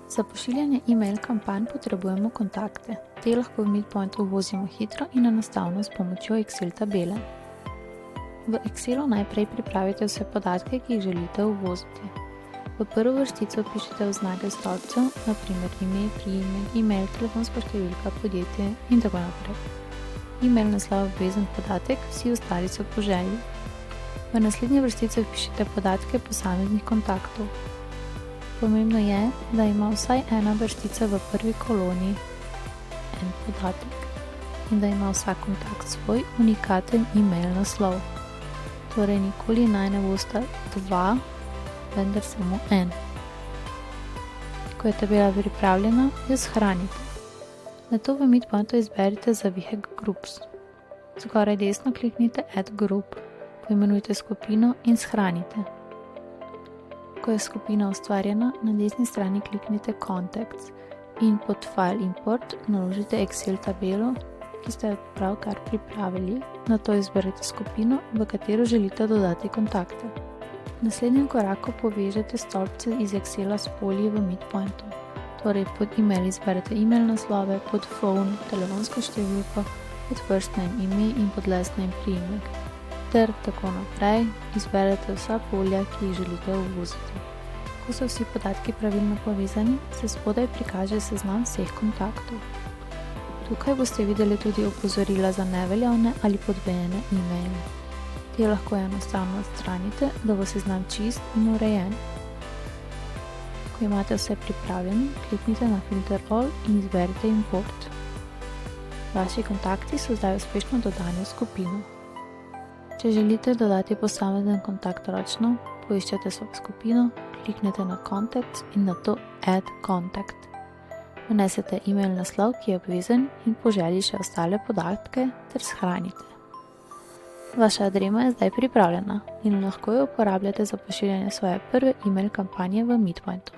Za pošiljanje e-mail kampanj potrebujemo kontakte. Te lahko v Meetpointu uvozimo hitro in enostavno s pomočjo Excel tabele. V Excelu najprej pripravite vse podatke, ki jih želite uvoziti. V prvo vrstico pišite oznake stolpcev, naprimer ime, priimek, e-mail, telefonska številka, podjetje in tako naprej. E-mail naslov je obvezen podatek, vsi ostali so po želji. V naslednji vrstici pišite podatke posameznih kontaktov. Pomembno je, da ima vsaj ena vrstica v prvi koloni en podatek in da ima vsak kontakt svoj unikaten e-mail naslov. Torej nikoli naj ne bosta dva, vendar samo en. Ko je tabela pripravljena, jo shranite. Nato v Meetpointu izberite zavihek Groups. Zgoraj desno kliknite Add Group, poimenujte skupino in shranite. Ko je skupina ustvarjena, na desni strani kliknite Contacts in pod File Import naložite Excel tabelo, ki ste jo pravkar pripravili. Nato izberete skupino, v katero želite dodati kontakte. V naslednjem koraku povežete stolpce iz Excela s polji v Meetpointu. Torej pod e-mail izberete e-mail naslove, pod phone telefonsko številko, pod first name ime in pod last name priimek. Ter tako naprej izberete vsa polja, ki jih želite uvoziti. Ko so vsi podatki pravilno povezani, se spodaj prikaže seznam vseh kontaktov. Tukaj boste videli tudi opozorila za neveljavne ali podvojene e-maile. Te lahko enostavno odstranite, da bo seznam čist in urejen. Ko imate vse pripravljeno, kliknite na Filter All in izberite Import. Vaši kontakti so zdaj uspešno dodani v skupino. Če želite dodati posamezen kontakt ročno, poiščete svojo skupino, kliknete na Contacts in nato Add Contact. Vnesete e-mail naslov, ki je obvezen, in po želji še ostale podatke ter shranite. Vaša adrema je zdaj pripravljena in lahko jo uporabljate za pošiljanje svoje prve e-mail kampanje v Meetpointu.